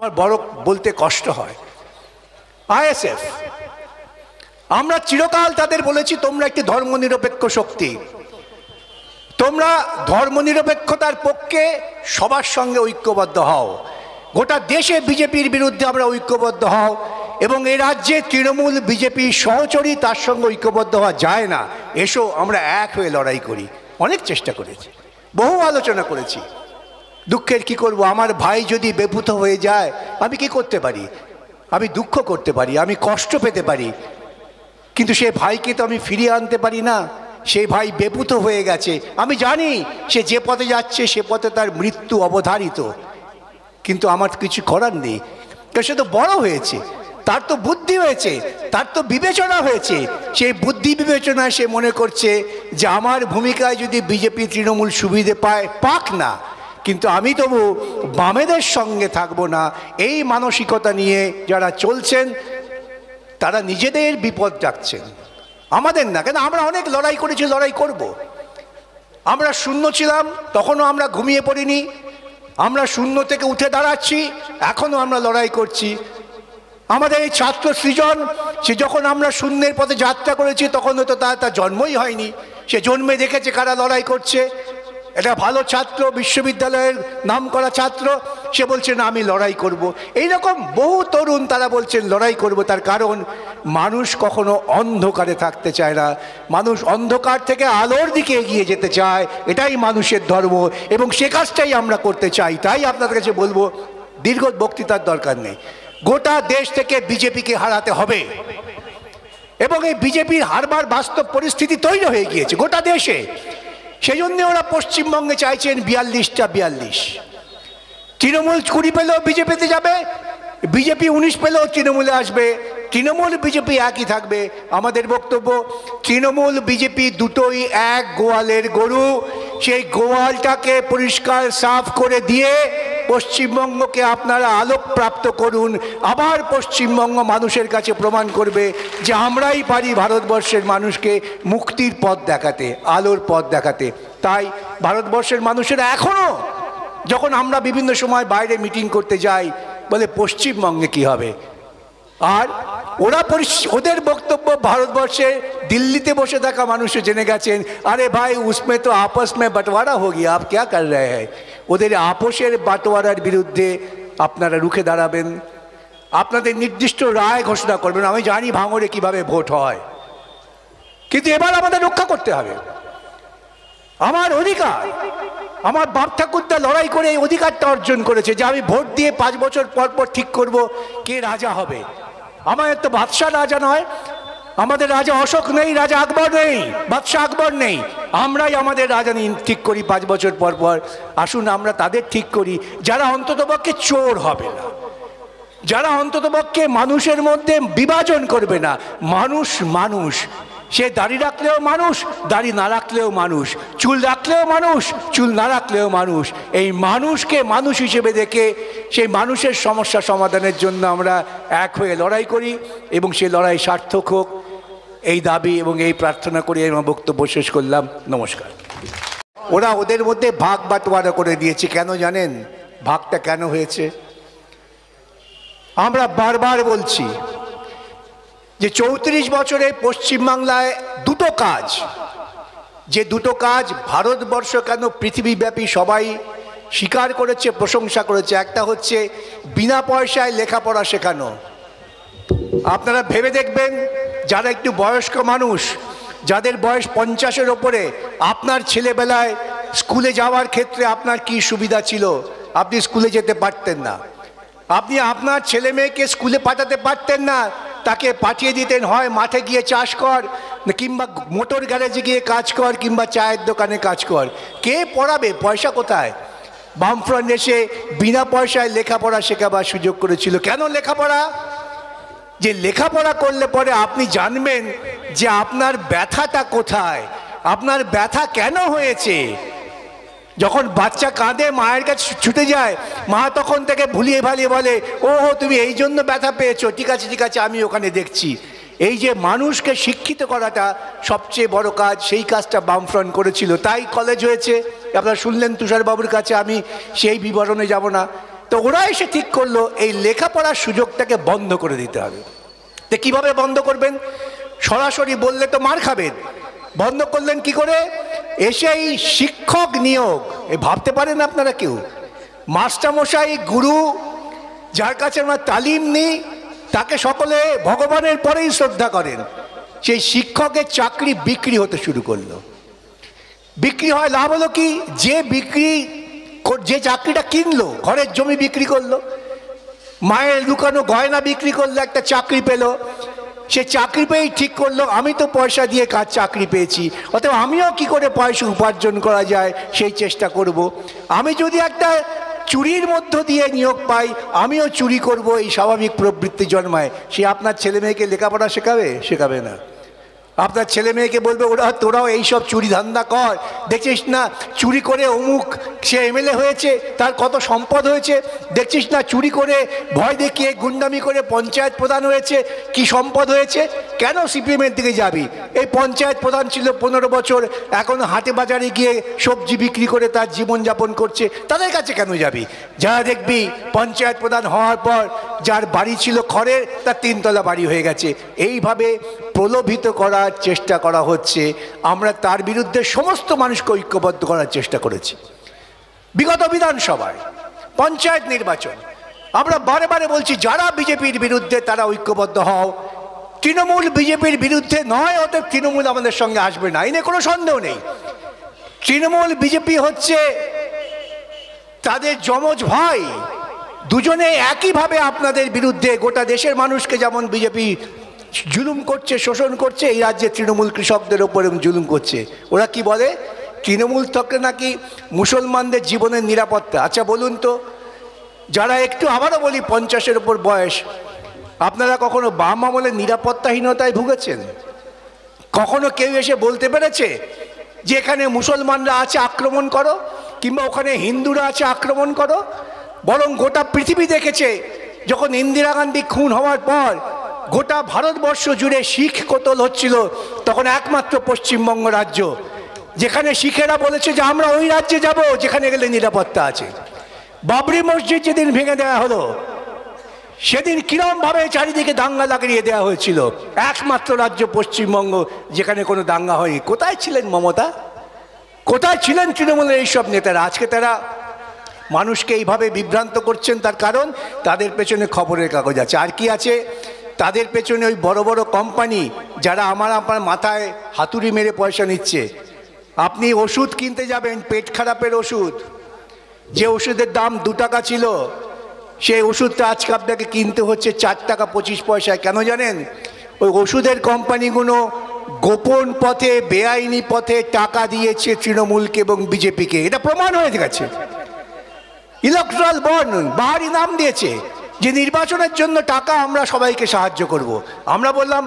আমার বড় বলতে কষ্ট হয়। আইএসএফ, আমরা চিরকাল তাদের বলেছি তোমরা একটি ধর্মনিরপেক্ষ শক্তি, তোমরা ধর্মনিরপেক্ষতার পক্ষে সবার সঙ্গে ঐক্যবদ্ধ হও, গোটা দেশে বিজেপির বিরুদ্ধে আমরা ঐক্যবদ্ধ হও, এবং এই রাজ্যে তৃণমূল বিজেপি সহচরী তার সঙ্গে ঐক্যবদ্ধ হওয়া যায় না, এসো আমরা এক হয়ে লড়াই করি। অনেক চেষ্টা করেছি, বহু আলোচনা করেছি। দুঃখের কি করব, আমার ভাই যদি বেভূত হয়ে যায় আমি কি করতে পারি? আমি দুঃখ করতে পারি, আমি কষ্ট পেতে পারি, কিন্তু সে ভাইকে তো আমি ফিরিয়ে আনতে পারি না। সেই ভাই বেভূত হয়ে গেছে, আমি জানি সে যে পথে যাচ্ছে সে পথে তার মৃত্যু অবধারিত, কিন্তু আমার কিছু করার নেই। কারণ সে তো বড় হয়েছে, তার তো বুদ্ধি হয়েছে, তার তো বিবেচনা হয়েছে। সেই বুদ্ধি বিবেচনায় সে মনে করছে যে আমার ভূমিকায় যদি বিজেপি তৃণমূল সুবিধে পায় পাক না, কিন্তু আমি তবু বামেদের সঙ্গে থাকবো না। এই মানসিকতা নিয়ে যারা চলছেন তারা নিজেদের বিপদ ডাকছেন, আমাদের না। কেন, আমরা অনেক লড়াই করেছি, লড়াই করব। আমরা শূন্য ছিলাম, তখনও আমরা ঘুমিয়ে পড়িনি। আমরা শূন্য থেকে উঠে দাঁড়াচ্ছি, এখনও আমরা লড়াই করছি। আমাদের এই ছাত্র সৃজন, সে যখন আমরা শূন্যের পথে যাত্রা করেছি তখন হয়তো তার জন্মই হয়নি, সে জন্মে দেখেছে কারা লড়াই করছে। এটা ভালো ছাত্র, বিশ্ববিদ্যালয়ের নাম করা ছাত্র, সে বলছে না আমি লড়াই করব। এইরকম বহু তরুণ তারা বলছেন লড়াই করব। তার কারণ মানুষ কখনো অন্ধকারে থাকতে চায় না, মানুষ অন্ধকার থেকে আলোর দিকে এগিয়ে যেতে চায়। এটাই মানুষের ধর্ম এবং সে কাজটাই আমরা করতে চাই। তাই আপনাদের কাছে বলবো, দীর্ঘ বক্তৃতার দরকার নেই, গোটা দেশ থেকে বিজেপিকে হারাতে হবে। এবং এই বিজেপির হারবার বাস্তব পরিস্থিতি তৈরি হয়ে গিয়েছে গোটা দেশে। সেই জন্য ওরা পশ্চিমবঙ্গে চাইছেন 42টা 42। তৃণমূল 20 পেলেও বিজেপিতে যাবে, বিজেপি 19 পেলেও তৃণমূলে আসবে, তৃণমূল বিজেপি একই থাকবে। আমাদের বক্তব্য, তৃণমূল বিজেপি দুটোই এক গোয়ালের গরু। সেই গোয়ালটাকে পরিষ্কার সাফ করে দিয়ে পশ্চিমবঙ্গকে আপনারা আলোকপ্রাপ্ত করুন। আবার পশ্চিমবঙ্গ মানুষের কাছে প্রমাণ করবে যে আমরাই পারি ভারতবর্ষের মানুষকে মুক্তির পথ দেখাতে, আলোর পথ দেখাতে। তাই ভারতবর্ষের মানুষেরা এখনও যখন আমরা বিভিন্ন সময় বাইরে মিটিং করতে যাই বলে পশ্চিমবঙ্গে কি হবে, আর ওরা ওদের বক্তব্য ভারতবর্ষে দিল্লিতে বসে থাকা মানুষও জেনে গেছেন, আরে ভাই উসমে তো আপস মে বাটোয়ারা হো গিয়া, আপ ক্যা কর রহে হ্যায়। ওদের আপোষের বাটোয়ারার বিরুদ্ধে আপনারা রুখে দাঁড়াবেন, আপনাদের নির্দিষ্ট রায় ঘোষণা করবেন। আমি জানি ভাঙড়ে কিভাবে ভোট হয়, কিন্তু এবার আমাদের রক্ষা করতে হবে। আমার অধিকার, আমার বাপ ঠাকুরদা লড়াই করে এই অধিকারটা অর্জন করেছে যে আমি ভোট দিয়ে 5 বছর পর পর ঠিক করব কে রাজা হবে। আমাদের তো বাদশাহ রাজা নয়, আমাদের রাজা অশোক নেই, রাজা আকবর নেই, বাদশাহ আকবর নেই। আমরাই আমাদের রাজা ঠিক করি 5 বছর পর পর। আসুন আমরা তাদের ঠিক করি যারা অন্ততপক্ষে চোর হবে না, যারা অন্ততপক্ষে মানুষের মধ্যে বিভাজন করবে না। মানুষ মানুষ, সে দাড়ি রাখলেও মানুষ, দাড়ি না রাখলেও মানুষ, চুল রাখলেও মানুষ, চুল না রাখলেও মানুষ। এই মানুষকে মানুষ হিসেবে দেখে সেই মানুষের সমস্যা সমাধানের জন্য আমরা এক হয়ে লড়াই করি এবং সেই লড়াই সার্থক হোক, এই দাবি এবং এই প্রার্থনা করে আমার বক্তব্য শেষ করলাম। নমস্কার। ওরা ওদের মধ্যে ভাগ বাটোয়ারা করে দিয়েছে। কেন জানেন ভাগটা কেন হয়েছে? আমরা বারবার বলছি যে 34 বছরে পশ্চিমবাংলায় দুটো কাজ, যে দুটো কাজ ভারতবর্ষ কেন পৃথিবীব্যাপী সবাই স্বীকার করেছে, প্রশংসা করেছে। একটা হচ্ছে বিনা পয়সায় লেখাপড়া শেখানো। আপনারা ভেবে দেখবেন, যারা একটু বয়স্ক মানুষ, যাদের বয়স 50-এর ওপরে, আপনার ছেলেবেলায় স্কুলে যাওয়ার ক্ষেত্রে আপনার কি সুবিধা ছিল? আপনি স্কুলে যেতে পারতেন না, আপনি আপনার ছেলে মেয়েকে স্কুলে পাঠাতে পারতেন না, তাকে পাঠিয়ে দিতেন হয় মাঠে গিয়ে চাষ কর, কিংবা মোটর গ্যারেজে গিয়ে কাজ কর, কিংবা চায়ের দোকানে কাজ কর। কে পড়াবে? পয়সা কোথায়? বামফ্রন্ট এসে বিনা পয়সায় লেখাপড়া শেখাবার সুযোগ করেছিল। কেন লেখাপড়া? যে লেখাপড়া করলে পরে আপনি জানবেন যে আপনার ব্যথাটা কোথায়, আপনার ব্যথা কেন হয়েছে। যখন বাচ্চা কাঁদে মায়ের কাছে ছুটে যায়, মা তখন থেকে ভুলিয়ে ভালিয়ে বলে, ও তুমি এই জন্য ব্যথা পেয়েছো, ঠিক আছে ঠিক আছে আমি ওখানে দেখছি। এই যে মানুষকে শিক্ষিত করাটা সবচেয়ে বড় কাজ, সেই কাজটা বামফ্রন্ট করেছিল। তাই কলেজ হয়েছে, আপনারা শুনলেন তুষারবাবুর কাছে, আমি সেই বিবরণে যাব না। তো ওরা এসে ঠিক করলো এই লেখাপড়ার সুযোগটাকে বন্ধ করে দিতে হবে। তো কিভাবে বন্ধ করবেন? সরাসরি বললে তো মার খাবেন। বন্ধ করলেন কি করে? এসে এই শিক্ষক নিয়োগ, ভাবতে পারেন আপনারা কেউ মাস্টারমশাই গুরু যার কাছে আমরা তালিম নিই তাকে সকলে ভগবানের পরেই শ্রদ্ধা করেন, সেই শিক্ষকের চাকরি বিক্রি হতে শুরু করলো। বিক্রি হয়, লাভ হলো কি? যে চাকরিটা কিনলো, ঘরের জমি বিক্রি করলো, মায়ের লুকানো গয়না বিক্রি করলো, একটা চাকরি পেল। সে চাকরি পেয়েই ঠিক করলো আমি তো পয়সা দিয়ে কাজ চাকরি পেয়েছি, অতএব আমিও কি করে পয়সা উপার্জন করা যায় সেই চেষ্টা করব। আমি যদি একটা চুরির মধ্য দিয়ে নিয়োগ পাই আমিও চুরি করব, এই স্বাভাবিক প্রবৃত্তি জন্মায়। সে আপনার ছেলে মেয়েকে লেখাপড়া শেখাবে না। আপনার ছেলে মেয়েকে বলবে তোরাও এইসব চুরি ধান্দা কর, দেখছিস না চুরি করে অমুক সে এমএলএ হয়েছে, তার কত সম্পদ হয়েছে, দেখছিস না চুরি করে ভয় দেখিয়ে গুন্ডামি করে পঞ্চায়েত প্রধান হয়েছে, কি সম্পদ হয়েছে। কেন সিপিএমের দিকে যাবি? এই পঞ্চায়েত প্রধান ছিল 15 বছর, এখন হাটে বাজারে গিয়ে সবজি বিক্রি করে তার জীবনযাপন করছে, তাদের কাছে কেন যাবি? যারা দেখবি পঞ্চায়েত প্রধান হওয়ার পর যার বাড়ি ছিল খড়ের, তার 3 তলা বাড়ি হয়ে গেছে। এইভাবে প্রলোভিত করার চেষ্টা করা হচ্ছে। আমরা তার বিরুদ্ধে সমস্ত মানুষকে ঐক্যবদ্ধ করার চেষ্টা করেছি। বিগত বিধানসভায়, পঞ্চায়েত নির্বাচন, আমরা বারে বারে বলছি যারা বিজেপির বিরুদ্ধে তারা ঐক্যবদ্ধ হও। তৃণমূল বিজেপির বিরুদ্ধে নয়, অতএব তৃণমূল আমাদের সঙ্গে আসবে না, এই নিয়ে কোনো সন্দেহ নেই। তৃণমূল বিজেপি হচ্ছে তাদের যমজ ভাই, দুজনে একইভাবে আপনাদের বিরুদ্ধে। গোটা দেশের মানুষকে যেমন বিজেপি জুলুম করছে, শোষণ করছে, এই রাজ্যে তৃণমূল কৃষকদের ওপরে জুলুম করছে। ওরা কি বলে? তৃণমূল থাকলে নাকি মুসলমানদের জীবনের নিরাপত্তা। আচ্ছা বলুন তো, যারা একটু, আবারও বলি, 50-এর ওপর বয়স, আপনারা কখনো বাম আমলের নিরাপত্তাহীনতায় ভুগেছেন? কখনো কেউ এসে বলতে পেরেছে যে এখানে মুসলমানরা আছে আক্রমণ করো, কিংবা ওখানে হিন্দুরা আছে আক্রমণ করো? বরং গোটা পৃথিবী দেখেছে যখন ইন্দিরা গান্ধী খুন হওয়ার পর গোটা ভারতবর্ষ জুড়ে শিখ কতল হচ্ছিল, তখন একমাত্র পশ্চিমবঙ্গ রাজ্য যেখানে শিখেরা বলেছে যে আমরা ওই রাজ্যে যাব যেখানে গেলে নিরাপত্তা আছে। বাবরি মসজিদ যেদিন ভেঙে দেওয়া হলো সেদিন কিরমভাবে চারিদিকে দাঙ্গা লাগিয়ে দেওয়া হয়েছিল, একমাত্র রাজ্য পশ্চিমবঙ্গ যেখানে কোনো দাঙ্গা হয়নি। কোথায় ছিলেন মমতা? কোথায় ছিলেন তৃণমূলের এইসব নেতারা? আজকে তারা মানুষকে এইভাবে বিভ্রান্ত করছেন, তার কারণ তাদের পেছনে খবরের কাগজ আছে। আর কি আছে? তাদের পেছনে ওই বড় বড় কোম্পানি যারা আপনার মাথায় হাতুড়ি মেরে পয়সা নিচ্ছে। আপনি ওষুধ কিনতে যাবেন, পেট খারাপের ওষুধ, যে ওষুধের দাম 2 টাকা ছিল সেই ওষুধটা আজকে আপনাকে কিনতে হচ্ছে 4 টাকা 25 পয়সায়। কেন জানেন? ওই ওষুধের কোম্পানিগুলো গোপন পথে, বেআইনি পথে টাকা দিয়েছে তৃণমূলকে এবং বিজেপিকে। এটা প্রমাণ হয়ে গেছে। ইলেকট্রাল বন্ড, বাহারি নাম দিয়েছে যে নির্বাচনের জন্য টাকা আমরা সবাইকে সাহায্য করব। আমরা বললাম